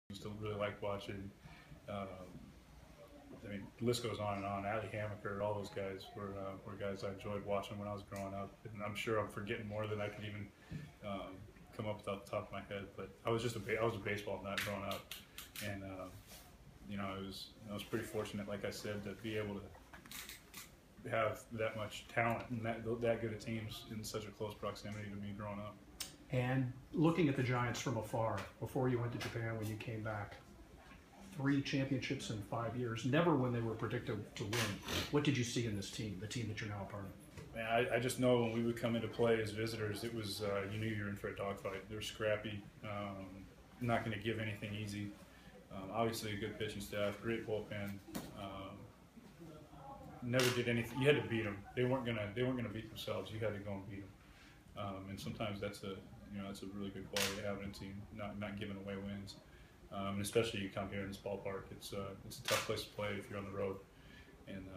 used to really like watching. I mean, the list goes on and on. Ali Hammaker, all those guys were guys I enjoyed watching when I was growing up. And I'm sure I'm forgetting more than I can even come up with off the top of my head. But I was I was a baseball nut growing up, and I was pretty fortunate, like I said, to be able to have that much talent and that good of teams in such a close proximity to me growing up. And looking at the Giants from afar, before you went to Japan, when you came back, 3 championships in 5 years, never when they were predicted to win. What did you see in this team, the team that you're now a part of? Man, I just know when we would come into play as visitors, it was you knew you were in for a dogfight. They're scrappy, not going to give anything easy. Obviously, a good pitching staff, great bullpen. Never did anything. You had to beat them. They weren't gonna beat themselves. You had to go and beat them. And sometimes that's a really good quality to have in a team, not giving away wins. And especially you come here in this ballpark, it's a tough place to play if you're on the road. And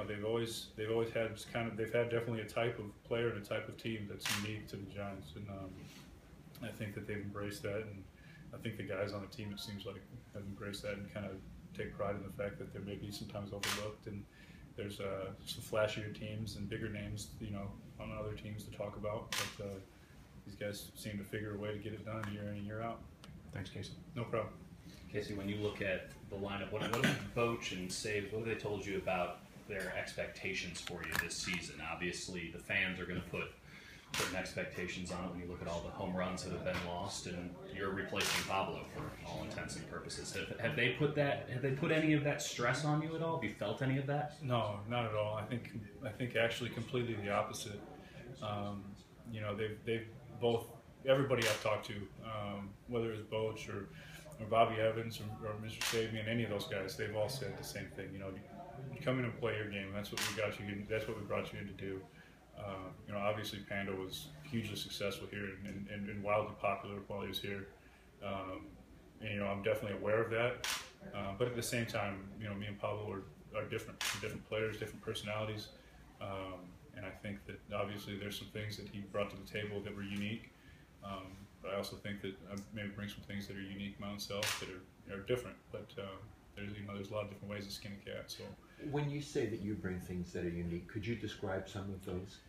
they've always had they've had definitely a type of player and a type of team that's unique to the Giants. And I think that they've embraced that, and I think the guys on the team, it seems like, have embraced that and kind of take pride in the fact that they're maybe sometimes overlooked. And there's some flashier teams and bigger names, on other teams to talk about. But these guys seem to figure a way to get it done year in and year out. Thanks, Casey. No problem. Casey, when you look at the lineup, what have Boch and Saves, what have they told you about their expectations for you this season? Obviously, the fans are going to put certain expectations on it when you look at all the home runs that have been lost, and you're replacing Pablo for all intents and purposes. Have they put any of that stress on you at all? Have you felt any of that? No, not at all. I think actually completely the opposite. They've both, everybody I've talked to, whether it's Boch or Bobby Evans or Mr. Sabian, any of those guys, they've all said the same thing. You come in and play your game. That's what we got you in. That's what we brought you in to do. Obviously Panda was hugely successful here and wildly popular while he was here. I'm definitely aware of that. But at the same time, me and Pablo are different players, different personalities. And I think that obviously there's some things that he brought to the table that were unique. But I also think that I maybe bring some things that are unique myself that are different. But there's a lot of different ways to skin a cat. So when you say that you bring things that are unique, could you describe some of those?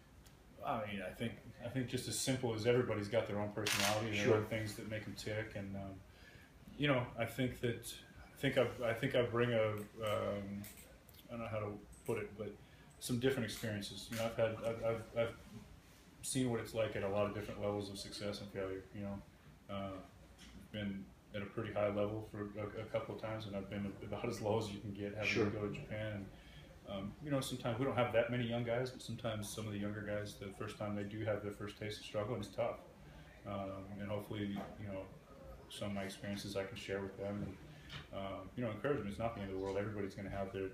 I mean, I think just as simple as everybody's got their own personality. Sure. There are things that make them tick, and I think I bring a I don't know how to put it, but some different experiences. I've seen what it's like at a lot of different levels of success and failure. Been at a pretty high level for a couple of times, and I've been about as low as you can get having Sure. to go to Japan. And, sometimes we don't have that many young guys, but sometimes some of the younger guys, the first time they do have their first taste of struggle, and it's tough. And hopefully, some of my experiences I can share with them. And, encouragement is not the end of the world. Everybody's going to have their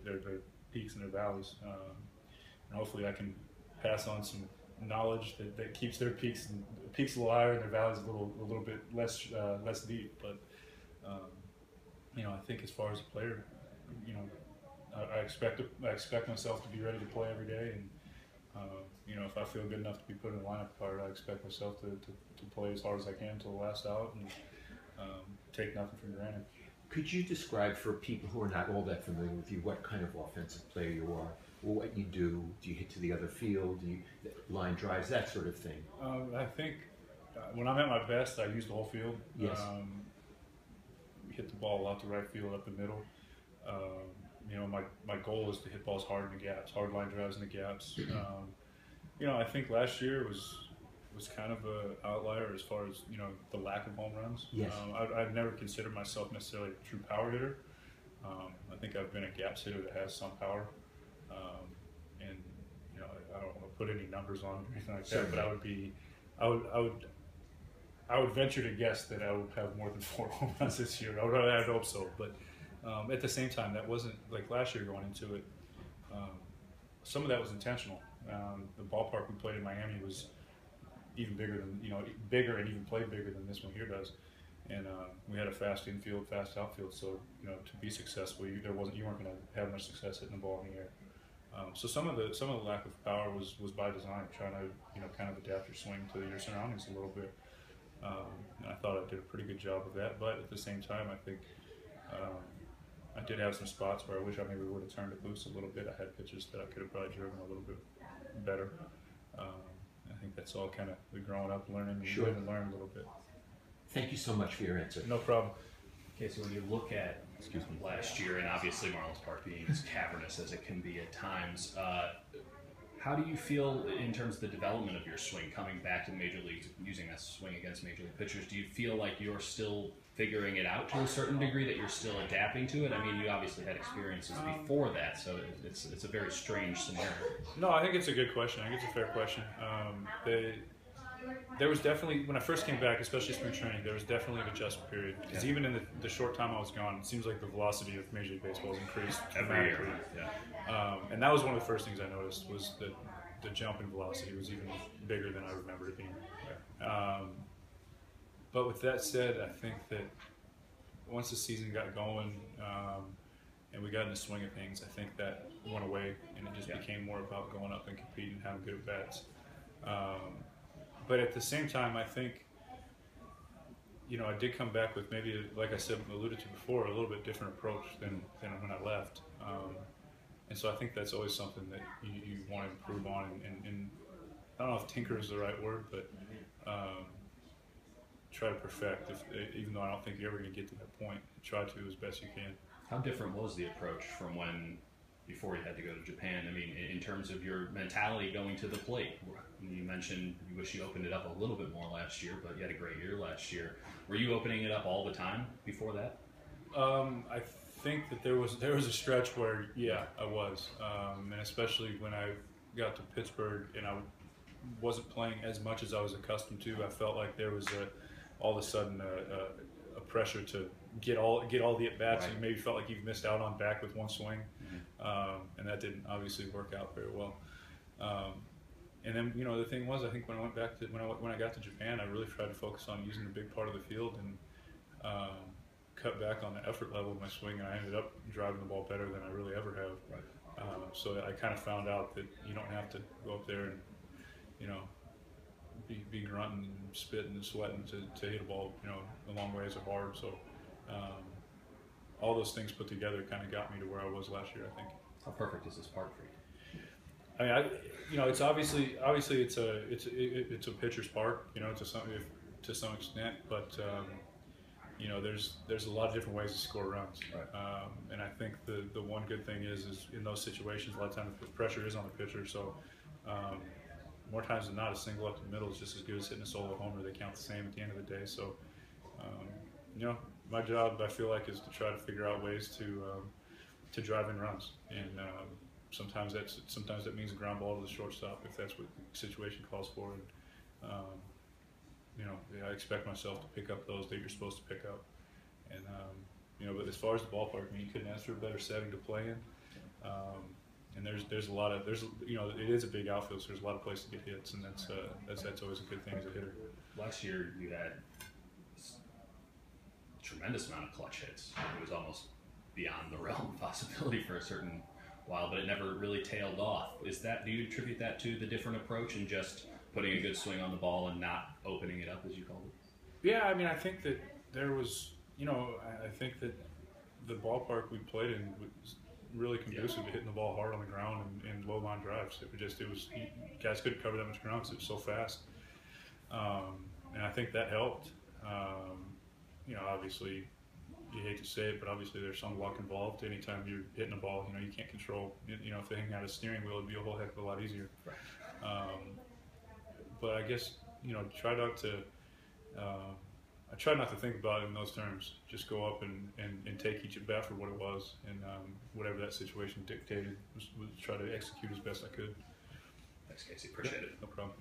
peaks and their valleys. And hopefully I can pass on some knowledge that keeps their peaks a little higher and their valleys a little bit less deep. But, I think as far as a player, I expect myself to be ready to play every day, and if I feel good enough to be put in the lineup card, I expect myself to play as hard as I can until the last out and take nothing for granted. Could you describe for people who are not all that familiar with you what kind of offensive player you are, or what you do? Do you hit to the other field? Do you line drives, that sort of thing? I think when I'm at my best, I use the whole field. Yes. Hit the ball out to right field, up the middle. My goal is to hit balls hard in the gaps, hard line drives in the gaps. I think last year was kind of an outlier as far as the lack of home runs. Yes. I've never considered myself necessarily a true power hitter. I think I've been a gaps hitter that has some power. And I don't want to put any numbers on or anything like that, Certainly. but I would venture to guess that I would have more than 4 home runs this year. I'd hope so, but at the same time, that wasn't like last year going into it. Some of that was intentional. The ballpark we played in Miami was even bigger and even played bigger than this one here does. And we had a fast infield, fast outfield. So to be successful, you weren't going to have much success hitting the ball in the air. So some of the lack of power was by design, trying to kind of adapt your swing to your surroundings a little bit. And I thought I did a pretty good job of that. But at the same time, I think I did have some spots where I wish I maybe would have turned it loose a little bit. I had pitches that I could have probably driven a little bit better. I think that's all kind of the growing up, learning, Sure. live and learn a little bit. Thank you so much for your answer. No problem. Okay, so when you look at last year, and obviously Marlins Park being as cavernous as it can be at times, how do you feel in terms of the development of your swing coming back to the major leagues, using that swing against major league pitchers? Do you feel like you're still figuring it out to a certain degree, that you're still adapting to it? I mean, you obviously had experiences before that, so it's a very strange scenario. No, I think it's a good question. I think it's a fair question. There was definitely, when I first came back, especially spring training, there was definitely an adjustment period. Because even in the short time I was gone, it seems like the velocity of Major League Baseball has increased Every dramatically. year. Yeah. And that was one of the first things I noticed, was that the jump in velocity was even bigger than I remember it being. But with that said, I think that once the season got going and we got in the swing of things, I think that went away, and it just became more about going up and competing, having good at-bats. But at the same time, I think, I did come back with maybe, like I said, alluded to before, a little bit different approach than when I left. And so I think that's always something that you want to improve on. And I don't know if tinker is the right word, but try to perfect, even though I don't think you're ever going to get to that point. Try to as best you can. How different was the approach from before you had to go to Japan? I mean, in terms of your mentality going to the plate. You mentioned you wish you opened it up a little bit more last year, but you had a great year last year. Were you opening it up all the time before that? I think that there was a stretch where, I was. And especially when I got to Pittsburgh and I wasn't playing as much as I was accustomed to, I felt like there was all of a sudden a pressure to get all the at-bats. Right. You maybe felt like you've missed out on back with one swing. And that didn't obviously work out very well. And then, the thing was, I think when I went back to when I got to Japan, I really tried to focus on using a big part of the field and cut back on the effort level of my swing, and I ended up driving the ball better than I really ever have. Right. So I kind of found out that you don't have to go up there and be grunting and spitting and sweating to hit a ball a long ways or hard. So all those things put together kind of got me to where I was last year, I think. How perfect is this park for you? I mean, it's obviously it's a pitcher's park, to some extent, but there's a lot of different ways to score runs. Right. And I think the one good thing is in those situations, a lot of times the pressure is on the pitcher, so more times than not, a single up the middle is just as good as hitting a solo homer. They count the same at the end of the day. So my job, I feel like, is to try to figure out ways to drive in runs, and sometimes that means a ground ball to the shortstop if that's what the situation calls for. And I expect myself to pick up those that you're supposed to pick up. And but as far as the ballpark, I mean, you couldn't ask for a better setting to play in. And there's a lot of it is a big outfield, so there's a lot of places to get hits, and that's always a good thing as a hitter. Last year you had a tremendous amount of clutch hits. It was almost beyond the realm of possibility for a certain while, but it never really tailed off. Do you attribute that to the different approach and just putting a good swing on the ball and not opening it up, as you called it? Yeah, I mean, I think that there was, I think that the ballpark we played in was really conducive to hitting the ball hard on the ground and low line drives. Guys couldn't cover that much ground because it was so fast. And I think that helped. Obviously, you hate to say it, but obviously there's some luck involved. Anytime you're hitting a ball, you can't control. If they hang out a steering wheel, it'd be a whole heck of a lot easier. Right. But I guess try not to. I try not to think about it in those terms. Just go up and take each at bat for what it was, and whatever that situation dictated, was try to execute as best I could. Thanks, Casey. Appreciate it. No problem.